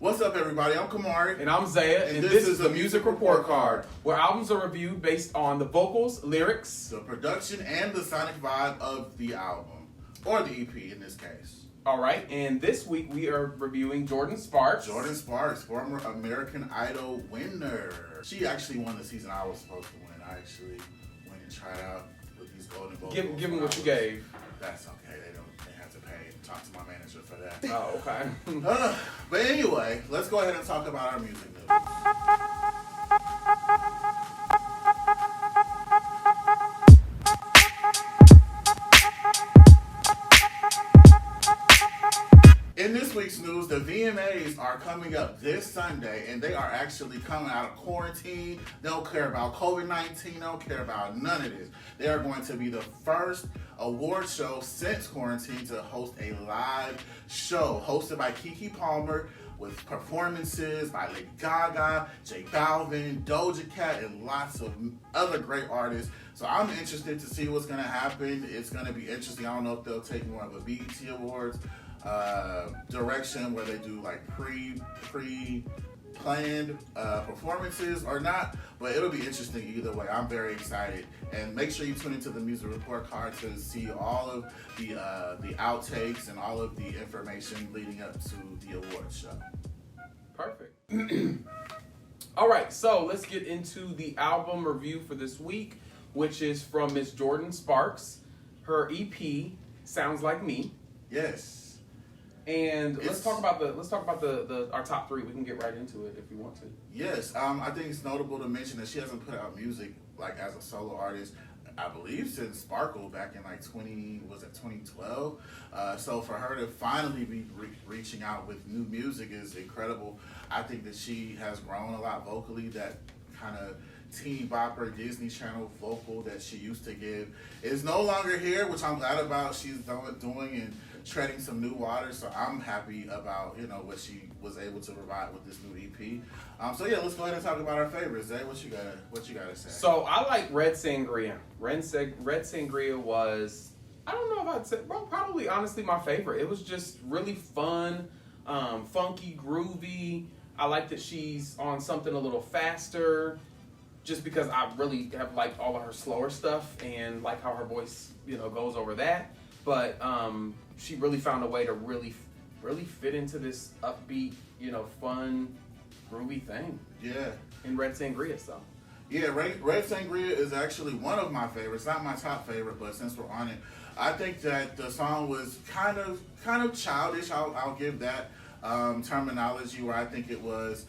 What's up, everybody? I'm Camarray. And I'm Zaiah, and this is the Music Report Card, where albums are reviewed based on the vocals, lyrics, the production, and the sonic vibe of the album, or the EP in this case. All right, and this week we are reviewing Jordin Sparks. Jordin Sparks, former American Idol winner. She actually won the season I was supposed to win. I actually went and tried out with these golden vocals. Give them what you gave. That's okay. They have to pay. Talk to my manager for that. Oh, okay. But anyway, let's go ahead and talk about our music news. In this week's news, the VMAs are coming up this Sunday, and they are actually coming out of quarantine. They don't care about COVID-19. They don't care about none of this. They are going to be the first award show since quarantine to host a live show hosted by Keke Palmer, with performances by Lady Gaga, J Balvin, Doja Cat, and lots of other great artists. So I'm interested to see what's going to happen. It's going to be interesting. I don't know if they'll take more of a BET Awards direction where they do like pre-planned performances or not, but it'll be interesting either way. I'm very excited, and make sure you tune into the Music Report Card to see all of the outtakes and all of the information leading up to the awards show. Perfect. All right, so let's get into the album review for this week, which is from Miss Jordin Sparks. Her EP, Sounds Like Me. Yes. And let's talk about our top three. We can get right into it if you want to. Yes, I think it's notable to mention that she hasn't put out music like as a solo artist, I believe, since Sparkle back in like 2012. So for her to finally be reaching out with new music is incredible. I think that she has grown a lot vocally. That kind of teen bopper Disney Channel vocal that she used to give is no longer here, which I'm glad about. She's doing and treading some new waters, so I'm happy about what she was able to provide with this new EP. So yeah, let's go ahead and talk about our favorites. Zay, what you gotta say? So I like Red Sangria. Red Sangria was, I don't know if I'd say, well, probably honestly my favorite. It was just really fun, funky, groovy. I like that she's on something a little faster, just because I really have liked all of her slower stuff and like how her voice goes over that. But she really found a way to really fit into this upbeat, fun, groovy thing. Yeah. In Red Sangria, so. Yeah, Red Sangria is actually one of my favorites. Not my top favorite, but since we're on it, I think that the song was kind of childish. I'll give that terminology, where I think it was,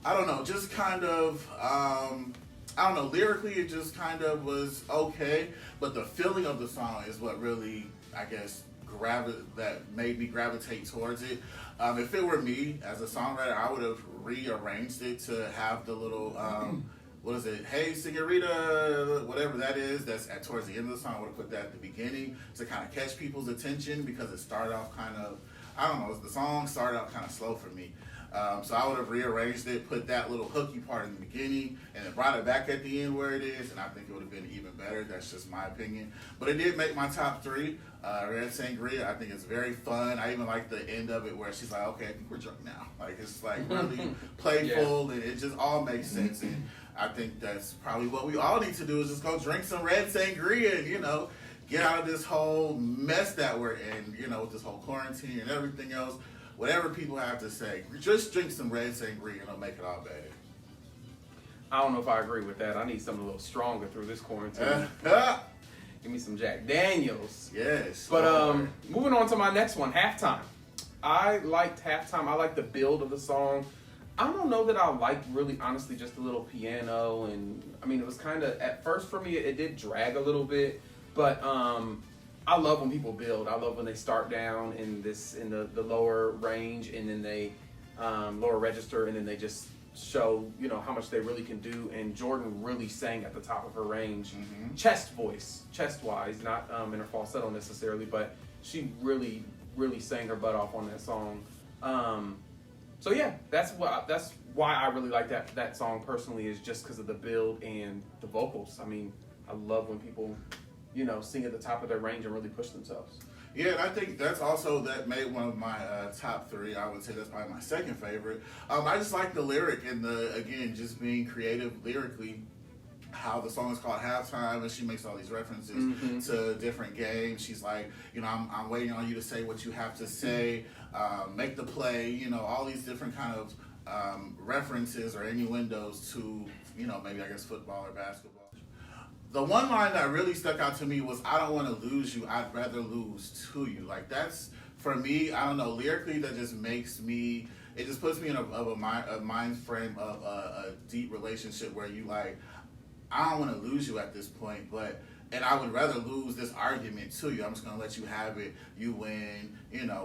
I don't know, just kind of, lyrically it just kind of was okay, but the feeling of the song is what really, I guess, that made me gravitate towards it. If it were me as a songwriter, I would have rearranged it to have the little, what is it? Hey, Senorita, whatever that is, that's towards the end of the song. I would have put that at the beginning to kind of catch people's attention, because it started off kind of, I don't know, the song started out kind of slow for me. So I would have rearranged it, put that little hooky part in the beginning, and then brought it back at the end where it is, and I think it would have been even better. That's just my opinion. But it did make my top three. Red Sangria, I think it's very fun. I even like the end of it where she's like, okay, I think we're drunk now. Like, it's like really playful, and it just all makes sense. And I think that's probably what we all need to do, is just go drink some Red Sangria and, get out of this whole mess that we're in, with this whole quarantine and everything else. Whatever people have to say, just drink some Red Sangria and it'll make it all better. I don't know if I agree with that. I need something a little stronger through this quarantine. Give me some Jack Daniels. Yes. But moving on to my next one, Halftime. I liked Halftime. I liked the build of the song. I don't know that I liked, really, honestly, just the little piano. And, I mean, it was kind of, at first for me, it did drag a little bit. But I love when people build. I love when they start down in the lower range, and then they lower register, and then they just show how much they really can do. And Jordin really sang at the top of her range, chest wise, not in her falsetto necessarily, but she really sang her butt off on that song. So yeah, that's why I really like that song personally, is just because of the build and the vocals. I mean, I love when people sing at the top of their range and really push themselves. Yeah, and I think that's also that made one of my top three. I would say that's probably my second favorite. I just like the lyric and again just being creative lyrically. How the song is called Halftime, and she makes all these references to different games. She's like, I'm waiting on you to say what you have to say, make the play. All these different kind of references or innuendos to maybe I guess football or basketball. The one line that really stuck out to me was, I don't want to lose you, I'd rather lose to you. Like, that's, for me, I don't know, lyrically, that just makes me, it just puts me in a mind frame of a deep relationship where you like, I don't want to lose you at this point, and I would rather lose this argument to you. I'm just going to let you have it, you win,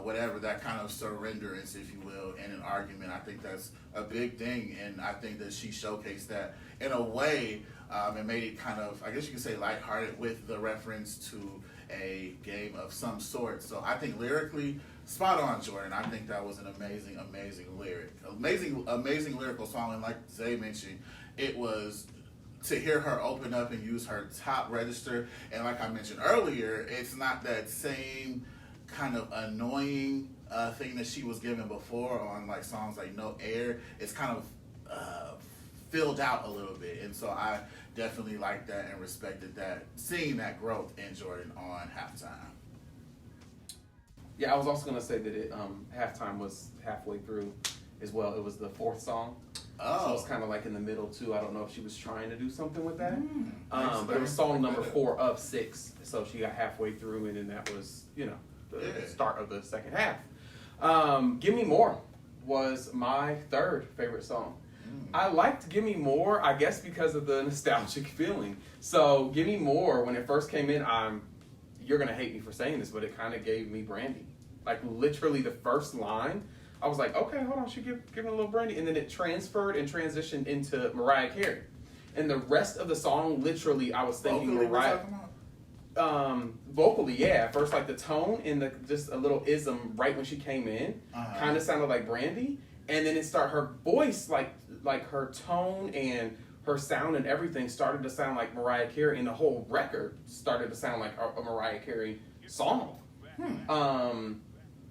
whatever, that kind of surrenderance, if you will, in an argument. I think that's a big thing, and I think that she showcased that in a way, and made it kind of, I guess you could say, lighthearted with the reference to a game of some sort. So I think lyrically, spot on, Jordin. I think that was an amazing, amazing lyric. Amazing lyrical song, and like Zay mentioned, it was to hear her open up and use her top register, and like I mentioned earlier, it's not that same kind of annoying thing that she was given before on like songs like No Air. It's kind of filled out a little bit, and so I definitely liked that and respected that, seeing that growth in Jordin on Halftime. Yeah, I was also gonna say that it Halftime was halfway through as well. It was the fourth song. Oh. So it's kind of like in the middle too. I don't know if she was trying to do something with that. But it was song number 4 of 6. So she got halfway through, and then that was, the start of the second half. Give Me More was my third favorite song. I liked Give Me More, I guess, because of the nostalgic feeling. So Give Me More, when it first came in, you're going to hate me for saying this, but it kind of gave me Brandy. Like, literally the first line, I was like, okay, hold on, she give me a little Brandy. And then it transferred and transitioned into Mariah Carey. And the rest of the song, literally, I was thinking Mariah. Vocally, yeah. At first, like the tone and just a little ism right when she came in, kind of sounded like Brandy. And then her voice, like her tone and her sound and everything started to sound like Mariah Carey, and the whole record started to sound like a Mariah Carey song.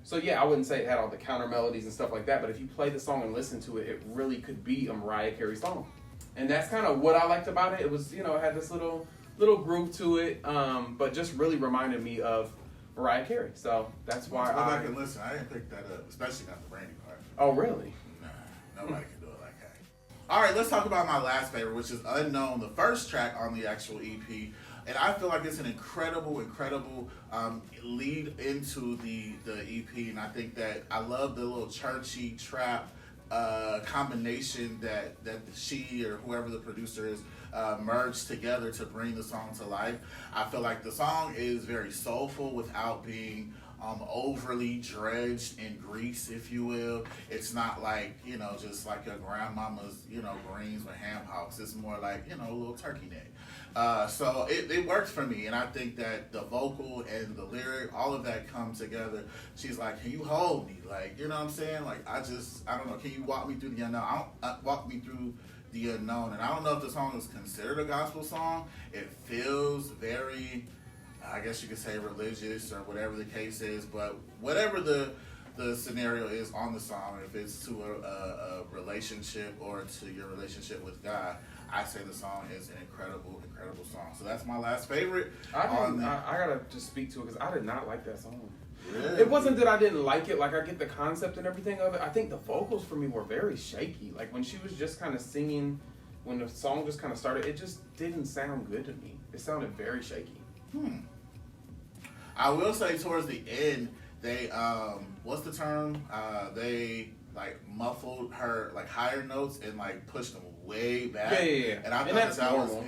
So yeah, I wouldn't say it had all the counter melodies and stuff like that, but if you play the song and listen to it, it really could be a Mariah Carey song. And that's kind of what I liked about it. It was, it had this little groove to it, but just really reminded me of Mariah Carey. So that's why Go back and listen. I didn't pick that up, especially not the Brandy part. Oh, really? Nah, nobody can do it like that. All right, let's talk about my last favorite, which is Unknown, the first track on the actual EP. And I feel like it's an incredible lead into the EP. And I think that I love the little churchy trap combination that she or whoever the producer is merged together to bring the song to life. I feel like the song is very soulful without being overly dredged in grease, if you will. It's not like, just like your grandmama's, greens with ham hocks. It's more like, a little turkey neck. So it works for me, and I think that the vocal and the lyric, all of that come together. She's like, can you hold me? Like, you know what I'm saying? Like, I don't know, can you walk me through the unknown? Walk me through the unknown. And I don't know if the song is considered a gospel song. It feels very, I guess you could say, religious or whatever the case is, but whatever the scenario is on the song, if it's to a relationship or to your relationship with God, I say the song is an incredible song. So that's my last favorite. I gotta just speak to it because I did not like that song. Really? It wasn't that I didn't like it. Like, I get the concept and everything of it. I think the vocals for me were very shaky. Like, when she was just kind of singing, when the song just kind of started, it just didn't sound good to me. It sounded very shaky. I will say towards the end, they what's the term? They like muffled her like higher notes and like pushed them way back. Yeah. And I thought that's that normal.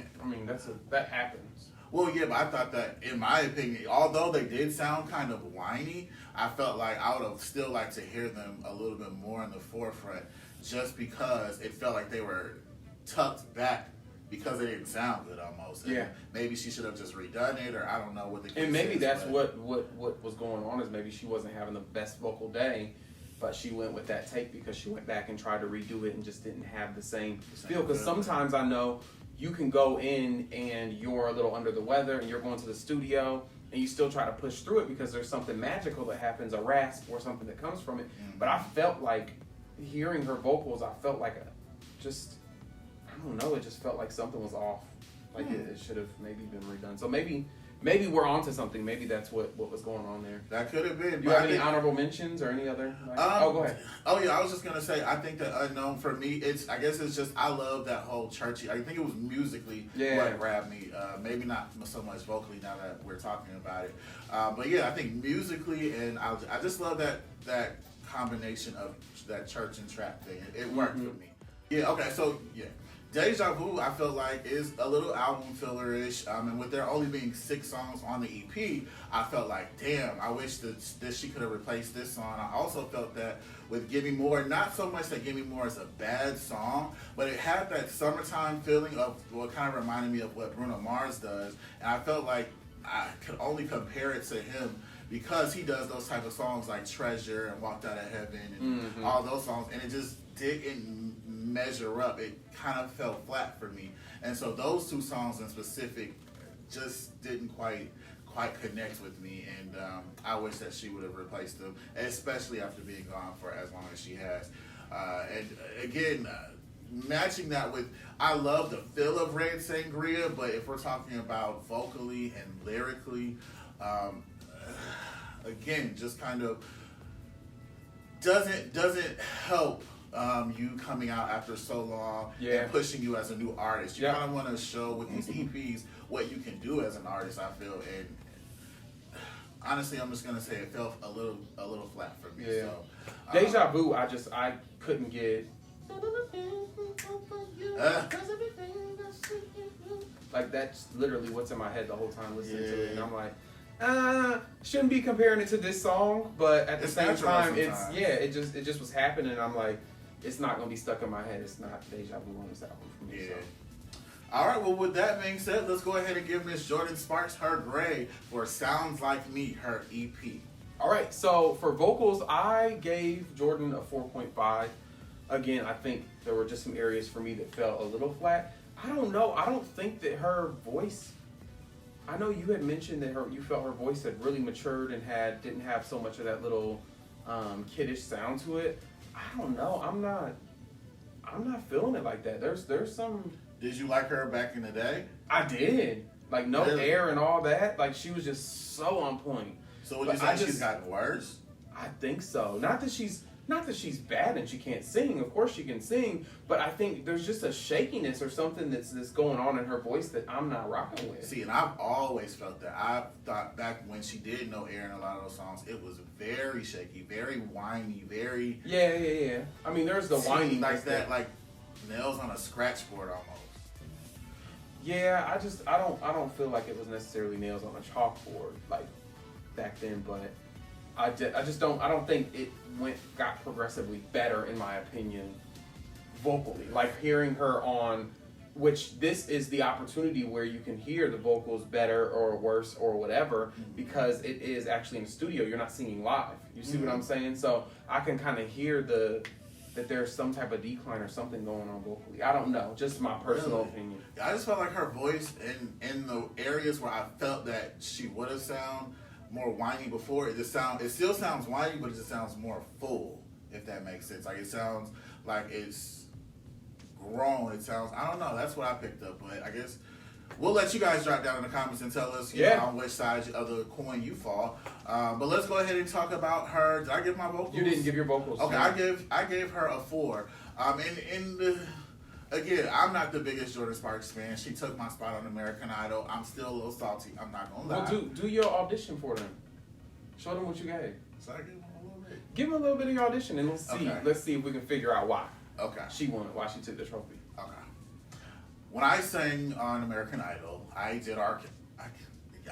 That happens. Well, yeah, but I thought that, in my opinion, although they did sound kind of whiny, I felt like I would have still liked to hear them a little bit more in the forefront, just because it felt like they were tucked back because they didn't sound good almost. And maybe she should have just redone it, or I don't know what the case And maybe is, that's what was going on, is maybe she wasn't having the best vocal day, but she went with that take because she went back and tried to redo it and just didn't have the same feel. Because sometimes I know you can go in and you're a little under the weather and you're going to the studio and you still try to push through it because there's something magical that happens, a rasp or something that comes from it. But I felt like hearing her vocals, I felt like I don't know, it just felt like something was off. Like it should have maybe been redone. So maybe we're onto something. Maybe that's what was going on there. That could have been. Do you have any honorable mentions or any other? Go ahead. Oh yeah, I was just gonna say. I think that Unknown for me, I guess it's just I love that whole churchy. I think it was musically what grabbed me. Maybe not so much vocally now that we're talking about it. But yeah, I think musically, and I just love that combination of that church and trap thing. It worked for me. Yeah. Okay. So yeah. Deja Vu, I feel like, is a little album filler-ish, and with there only being 6 songs on the EP, I felt like, damn, I wish that she could have replaced this song. I also felt that with Give Me More, not so much that Give Me More is a bad song, but it had that summertime feeling of what kind of reminded me of what Bruno Mars does, and I felt like I could only compare it to him because he does those type of songs like Treasure and Walked Out of Heaven and all those songs, and it just didn't measure up. It kind of fell flat for me, and so those 2 songs in specific just didn't quite connect with me, and I wish that she would have replaced them, especially after being gone for as long as she has. And again, matching that with, I love the feel of Red Sangria, but if we're talking about vocally and lyrically, again, just kind of doesn't help you coming out after so long and pushing you as a new artist. You kind of want to show with these EPs what you can do as an artist, I feel, and honestly, I'm just gonna say it felt a little flat for me. Yeah. So, Deja Vu, I couldn't get. Like that's literally what's in my head the whole time listening to it, and I'm like, shouldn't be comparing it to this song, but at the same time, it just was happening. And I'm like, it's not gonna be stuck in my head. It's not Deja Vu on this album for me. Yeah. So. All right, well, with that being said, let's go ahead and give Miss Jordin Sparks her grade for Sounds Like Me, her EP. All right, so for vocals, I gave Jordin a 4.5. Again, I think there were just some areas for me that felt a little flat. I don't know. I don't think that her voice, I know you had mentioned that you felt her voice had really matured and didn't have so much of that little kiddish sound to it. I don't know. I'm not feeling it like that. There's some. Did you like her back in the day? I did. Like no air and all that. Like she was just so on point. So would you say she's gotten worse? I think so. Not that she's bad and she can't sing. Of course she can sing, but I think there's just a shakiness or something that's going on in her voice that I'm not rocking with. See, and I've always felt that. I thought back when she did no air in a lot of those songs, it was very shaky, very whiny, very Yeah. I mean, there's the whiny like that, like nails on a scratch board almost. Yeah, I don't feel like it was necessarily nails on a chalkboard like back then, but I don't think it got progressively better in my opinion vocally. Like hearing her on, which this is the opportunity where you can hear the vocals better or worse or whatever because it is actually in the studio. You're not singing live. You see what I'm saying? So I can kind of hear that there's some type of decline or something going on vocally. I don't know, just my personal opinion. I just felt like her voice in the areas where I felt that she would have sound more whiny before, it still sounds whiny, but it just sounds more full, if that makes sense. Like it sounds like it's grown. It sounds, I don't know, that's what I picked up, but I guess we'll let you guys drop down in the comments and tell us know, on which side of the coin you fall. But let's go ahead and talk about her. Did I give my vocals? You didn't give your vocals. Okay, I gave her a 4. Again, I'm not the biggest Jordin Sparks fan. She took my spot on American Idol. I'm still a little salty. I'm not gonna lie. Well, do your audition for them. Show them what you gave. So I give them a little bit. Give them a little bit of your audition, and let's see. Okay. Let's see if we can figure out why. Okay. She won. Why she took the trophy. Okay. When I sang on American Idol, I did I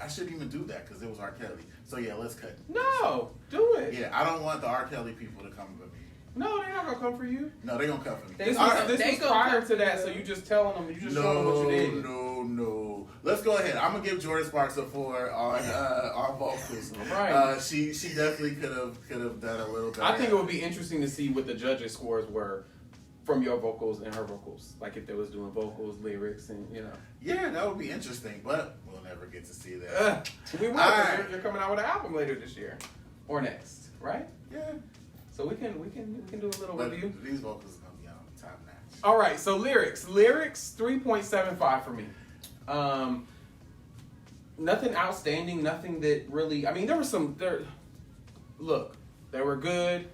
shouldn't even do that because it was R. Kelly. So yeah, let's cut. No, do it. Yeah, I don't want the R. Kelly people to come for me. No, they're not gonna come for you. No, they're gonna come for me. This was prior to that, so you just telling them, you just showing them what you did. No. Let's go ahead. I'm gonna give Jordin Sparks a 4 on vocals. Right. She definitely could have done a little better. I think it would be interesting to see what the judges' scores were from your vocals and her vocals, like if they was doing vocals, lyrics, and Yeah, that would be interesting, but we'll never get to see that. We will. Right. You're coming out with an album later this year or next, right? Yeah. So we can do a little review. These vocals are gonna be on top notch. All right, so lyrics 3.75 for me. Nothing outstanding, nothing that really. I mean, there were some. They were good.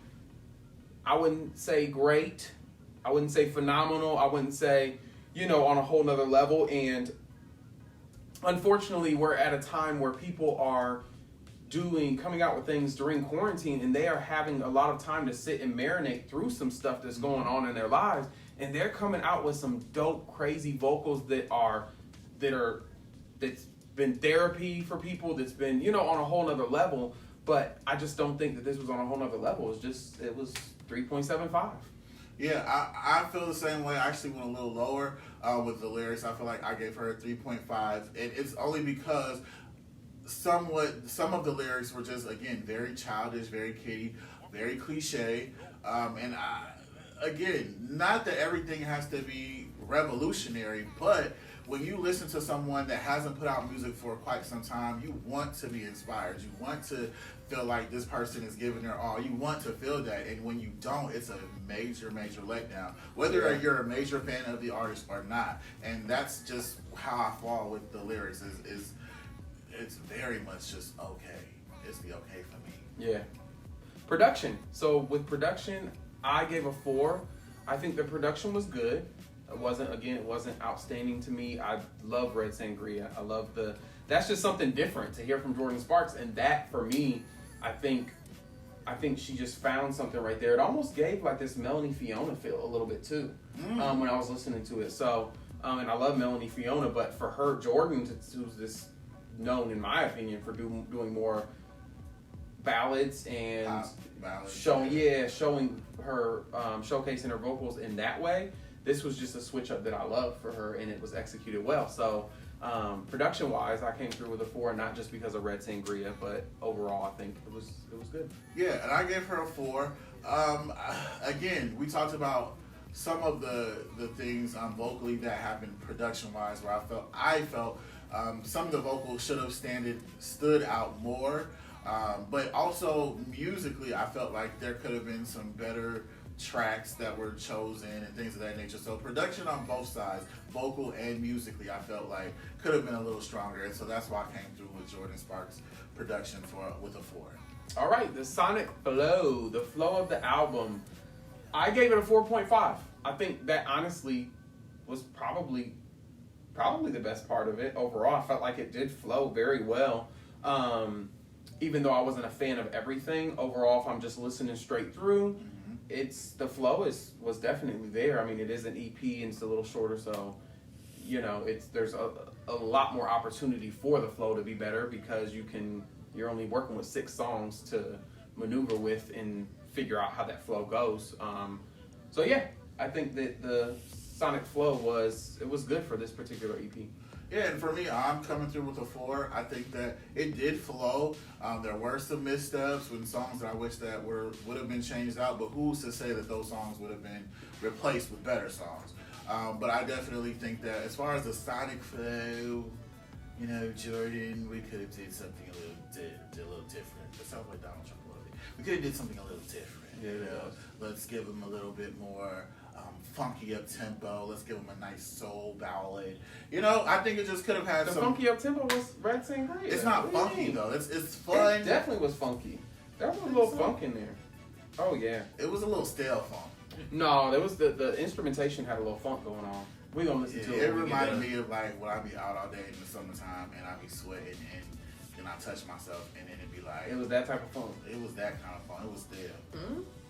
I wouldn't say great. I wouldn't say phenomenal. I wouldn't say, on a whole nother level. And unfortunately, we're at a time where people are coming out with things during quarantine, and they are having a lot of time to sit and marinate through some stuff that's going on in their lives. And they're coming out with some dope, crazy vocals that's been therapy for people, that's been, on a whole nother level. But I just don't think that this was on a whole nother level. It was 3.75. Yeah, I feel the same way. I actually went a little lower with the lyrics. I feel like I gave her a 3.5. And it's only because some of the lyrics were just, again, very childish, very kiddie, very cliche. And again, not that everything has to be revolutionary, but when you listen to someone that hasn't put out music for quite some time, you want to be inspired. You want to feel like this person is giving their all. You want to feel that. And when you don't, it's a major, major letdown. Whether you're a major fan of the artist or not. And that's just how I fall with the lyrics. It's very much just okay. It's the okay for me. Yeah. Production. So with production, I gave a 4. I think the production was good. It wasn't outstanding to me. I love Red Sangria. I love that's just something different to hear from Jordin Sparks. And that, for me, I think she just found something right there. It almost gave like this Melanie Fiona feel a little bit too, when I was listening to it. So, and I love Melanie Fiona, but for her, Jordin, who's this known, in my opinion, for doing more ballads and showing her, showcasing her vocals in that way. This was just a switch up that I love for her, and it was executed well. So, production wise, I came through with a 4, not just because of Red Sangria, but overall, I think it was good. Yeah, and I gave her a 4. Again, we talked about some of the things vocally that happened production wise, where I felt some of the vocals should have stood out more, but also musically, I felt like there could have been some better tracks that were chosen and things of that nature. So production on both sides, vocal and musically, I felt like could have been a little stronger, and so that's why I came through with Jordin Sparks' production with a 4. All right, the sonic flow, the flow of the album, I gave it a 4.5. I think that honestly was probably the best part of it overall. I felt like it did flow very well. Even though I wasn't a fan of everything, overall, if I'm just listening straight through, the flow was definitely there. I mean, it is an EP and it's a little shorter, so there's a lot more opportunity for the flow to be better, because you're only working with 6 songs to maneuver with and figure out how that flow goes. So yeah, I think that the sonic flow was good for this particular EP. Yeah, and for me, I'm coming through with a 4. I think that it did flow. There were some missteps with songs that I wish that would have been changed out, but who's to say that those songs would have been replaced with better songs? But I definitely think that as far as the sonic flow, Jordin, we could have did something a little different. It sounds like Donald Trump a little bit. We could have did something a little different. Yeah, Let's give him a little bit more funky up tempo. Let's give him a nice soul ballad. I think it just could have had the some. funky up tempo was Red Sangria. It's not funky though. It's fun. It definitely was funky. There was a little funk in there. Oh yeah. It was a little stale funk. No, there was the instrumentation had a little funk going on. We gonna listen to it. It reminded me of like when I be out all day in the summertime and I be sweating and then I touch myself and then it'd be like. It was that type of funk. It was that kind of funk. It was stale.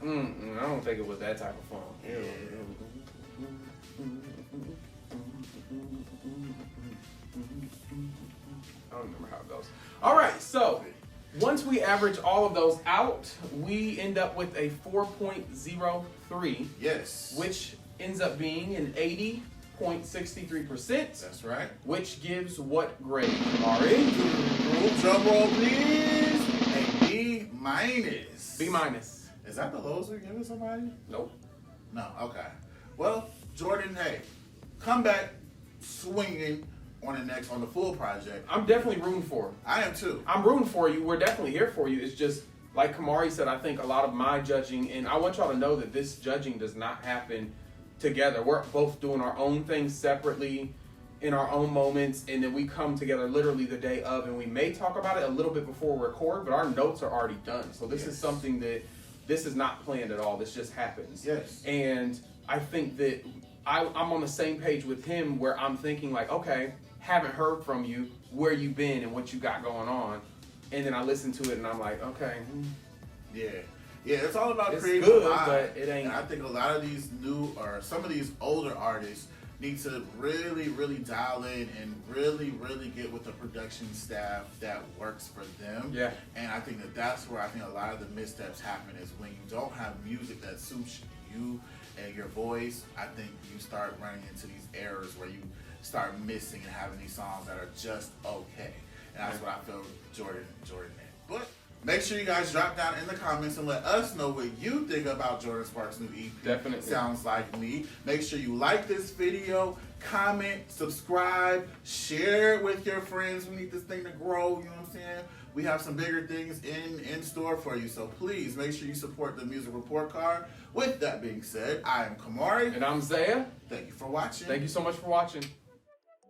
I don't think it was that type of funk. Yeah. I don't remember how it goes. All right, so once we average all of those out, we end up with a 4.03. Yes. Which ends up being an 80.63%. That's right. Which gives what grade, Camarray? Drum roll, please. A B minus. B minus. Is that the lowest we're giving somebody? Nope. No. Okay. Well, Jordin, hey, come back swinging on the full project. I'm definitely rooting for it. I am too. I'm rooting for you. We're definitely here for you. It's just, like Camarray said, I think a lot of my judging, and I want y'all to know that this judging does not happen together. We're both doing our own things separately in our own moments, and then we come together literally the day of, and we may talk about it a little bit before we record, but our notes are already done. So this is something that, this is not planned at all. This just happens. Yes. And I think that I'm on the same page with him, where I'm thinking like, okay, haven't heard from you, where you been and what you got going on. And then I listen to it and I'm like, okay. Yeah. Yeah, it's all about It's creating good, a vibe. but it ain't. And I think a lot of these new, or some of these older artists need to really, really dial in and really, really get with the production staff that works for them. Yeah. And I think that's where I think a lot of the missteps happen, is when you don't have music that suits you and your voice. I think you start running into these errors where you start missing and having these songs that are just okay. And that's what I feel Jordin did. But make sure you guys drop down in the comments and let us know what you think about Jordin Sparks' new EP. Definitely. Sounds Like Me. Make sure you like this video, comment, subscribe, share it with your friends. We need this thing to grow, you know what I'm saying? We have some bigger things in store for you, so please make sure you support the Music Report Card. With that being said, I am Camarray. And I'm Zaiah. Thank you for watching. Thank you so much for watching.